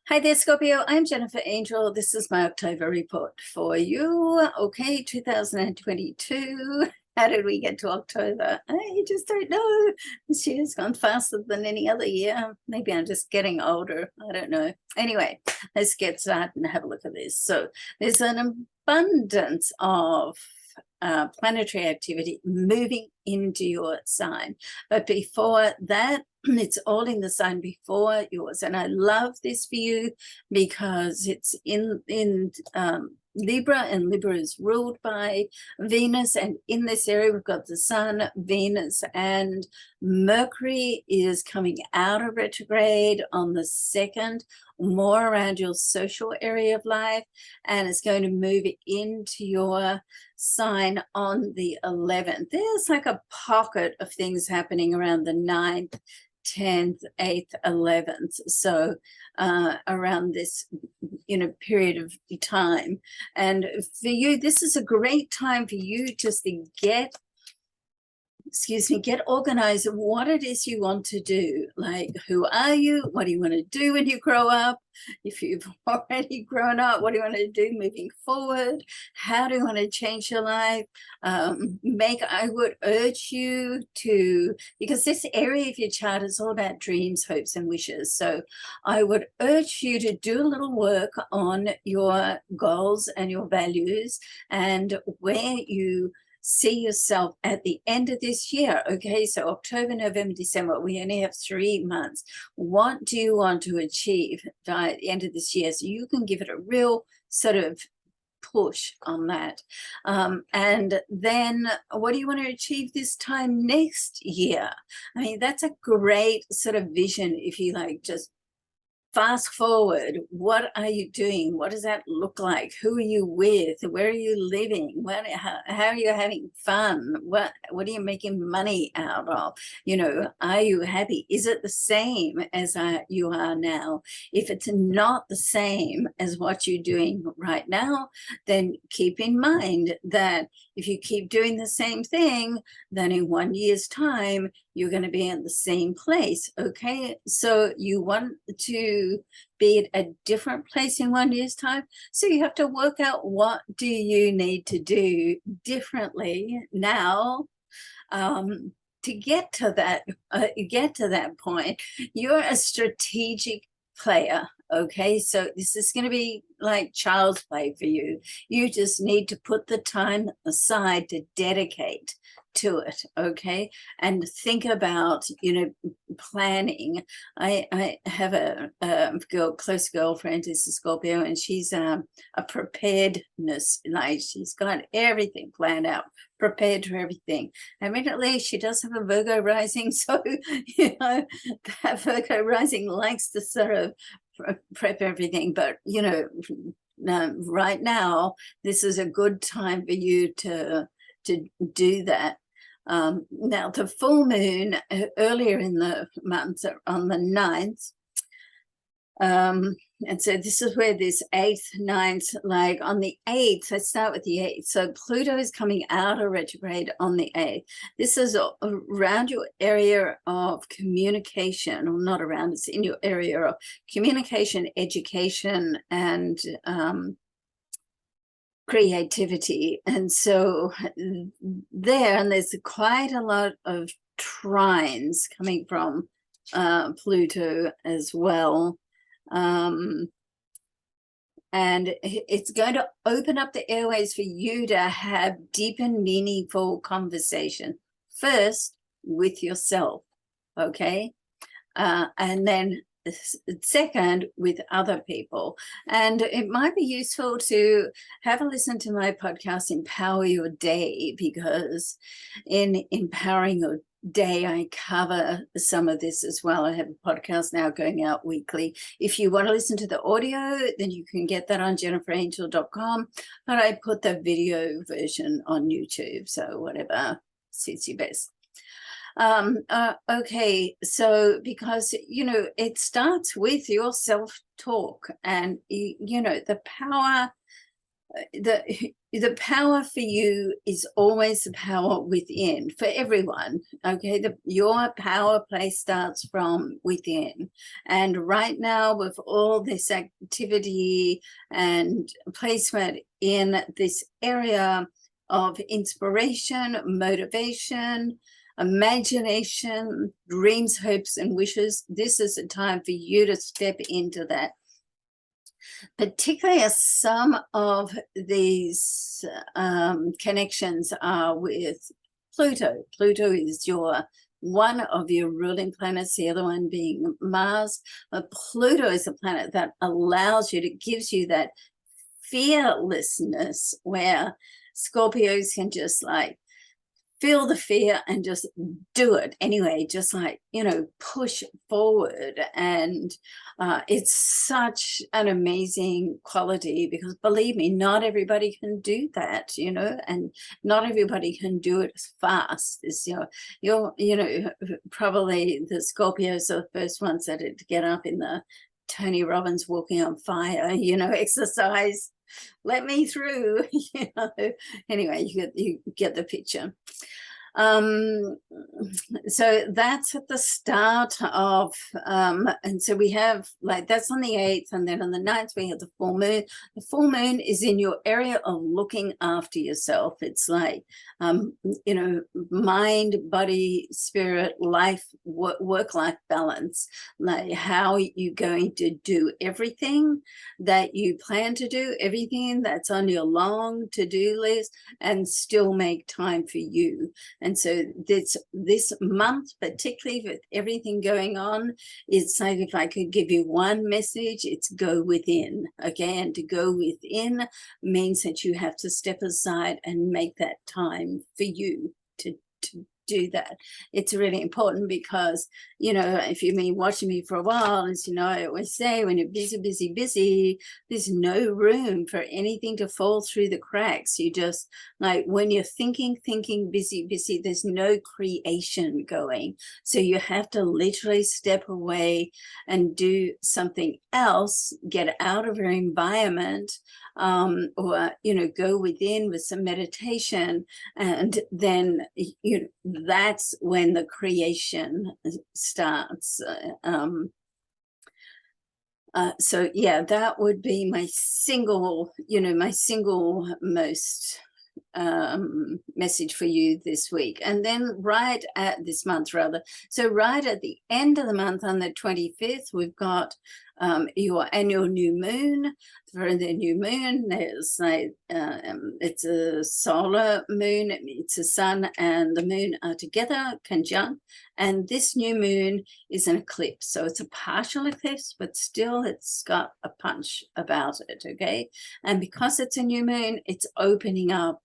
Hi there, Scorpio. I'm Jennifer Angel. This is my October report for you. Okay, 2022. How did we get to October? I just don't know. This year's gone faster than any other year. Maybe I'm just getting older. I don't know. Anyway, let's get started and have a look at this. So there's an abundance of planetary activity moving into your sign. But before that, it's all in the sign before yours. And I love this for you because it's in Libra, and Libra is ruled by Venus. And in this area, we've got the Sun, Venus, and Mercury is coming out of retrograde on the 2nd, more around your social area of life, and it's going to move into your sign on the 11th. There's like a pocket of things happening around the 9th, 10th, 8th, 11th. So around this, period of time. And for you, this is a great time for you just to get organized of what it is you want to do. Like, who are you? What do you want to do when you grow up? If you've already grown up, what do you want to do moving forward? How do you want to change your life? I would urge you to, because this area of your chart is all about dreams, hopes, and wishes. So I would urge you to do a little work on your goals and your values and where you see yourself at the end of this year. Okay, so October, November, December, we only have 3 months. What do you want to achieve by the end of this year? So you can give it a real sort of push on that. And then what do you want to achieve this time next year? I mean, that's a great sort of vision. If you like, just fast forward, what are you doing? What does that look like? Who are you with? Where are you living? How are you having fun? What are you making money out of? Are you happy? Is it the same as you are now? If it's not the same as what you're doing right now, then keep in mind that if you keep doing the same thing, then in 1 year's time, you're going to be in the same place. Okay, so you want to be at a different place in 1 year's time, so you have to work out what do you need to do differently now to get to that point. You're a strategic player. Okay, so this is going to be like child's play for you. You just need to put the time aside to dedicate to it. Okay, and think about planning. I have a close girlfriend who's a Scorpio, and she's a preparedness, like she's got everything planned out, prepared for everything. Admittedly, she does have a Virgo rising, so that Virgo rising likes to sort of prep everything, but right now this is a good time for you to do that. Now the full moon earlier in the month on the 9th, and so this is where this 8th, 9th, like on the 8th, let's start with the 8th. So Pluto is coming out of retrograde on the 8th. This is around your area of communication, or not around, it's in your area of communication, education, and creativity. And so there's quite a lot of trines coming from Pluto as well. And it's going to open up the airways for you to have deep and meaningful conversation, first with yourself, okay? And then second with other people. And it might be useful to have a listen to my podcast, Empower Your Day, because in Empowering Your Day, I cover some of this as well. I have a podcast now going out weekly. If you want to listen to the audio, then you can get that on jenniferangel.com, but I put the video version on YouTube, so whatever suits you best. Okay, so because it starts with your self-talk, and the power the power for you is always the power within for everyone. Okay, your power play starts from within, and right now with all this activity and placement in this area of inspiration, motivation, imagination, dreams, hopes, and wishes, this is a time for you to step into that. Particularly as some of these connections are with Pluto. Pluto is one of your ruling planets, the other one being Mars. But Pluto is a planet that allows you, gives you that fearlessness where Scorpios can just like feel the fear and just do it anyway, just like, push forward. And it's such an amazing quality, because believe me, not everybody can do that, and not everybody can do it as fast as, probably the Scorpios are the first ones that had to get up in the Tony Robbins walking on fire, exercise. Let me through, Anyway, you get the picture. So that's at the start of and so we have, like, that's on the 8th, and then on the 9th we have the full moon. The full moon is in your area of looking after yourself. It's like mind, body, spirit, life, work-life balance, like how you're going to do everything that you plan to do, everything that's on your long to-do list, and still make time for you. And so this month, particularly with everything going on, it's like, if I could give you one message, it's go within. Okay, and to go within means that you have to step aside and make that time for you to do that. It's really important, because if you've been watching me for a while, as I always say, when you're busy, there's no room for anything to fall through the cracks. You just, like, when you're thinking, busy, there's no creation going. So you have to literally step away and do something else, get out of your environment, or go within with some meditation, and then that's when the creation starts. So yeah, that would be my single most message for you this week. And then right at this month, rather, so right at the end of the month on the 25th, we've got your annual new moon. For the new moon, there's like it's a solar moon. It's the sun and the moon are together, conjunct, and this new moon is an eclipse. So it's a partial eclipse, but still it's got a punch about it. Okay, and because it's a new moon, it's opening up,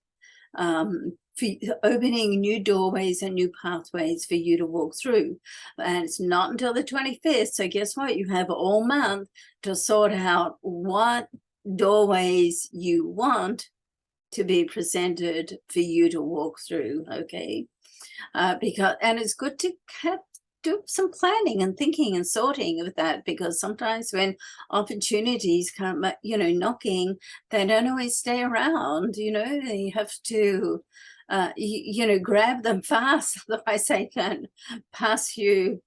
opening new doorways and new pathways for you to walk through. And it's not until the 25th. So guess what? You have all month to sort out what doorways you want to be presented for you to walk through. Okay, and it's good to do some planning and thinking and sorting with that, because sometimes when opportunities come, knocking, they don't always stay around. You have to grab them fast, otherwise they can pass you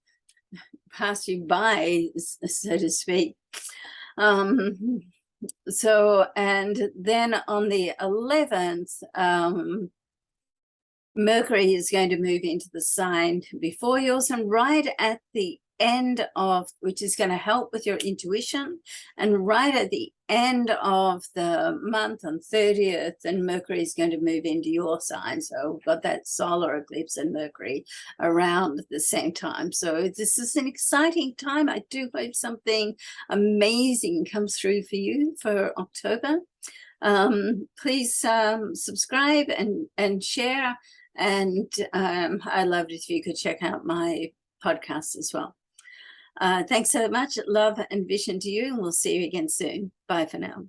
by, so to speak. So, and then on the 11th, Mercury is going to move into the sign before yours, and right at the end of, which is going to help with your intuition, and right at the end of the month on 30th, and Mercury is going to move into your sign. So we've got that solar eclipse and Mercury around at the same time. So this is an exciting time. I do hope something amazing comes through for you for October. Please subscribe and share, and I'd love it if you could check out my podcast as well. Thanks so much. Love and vision to you, and we'll see you again soon. Bye for now.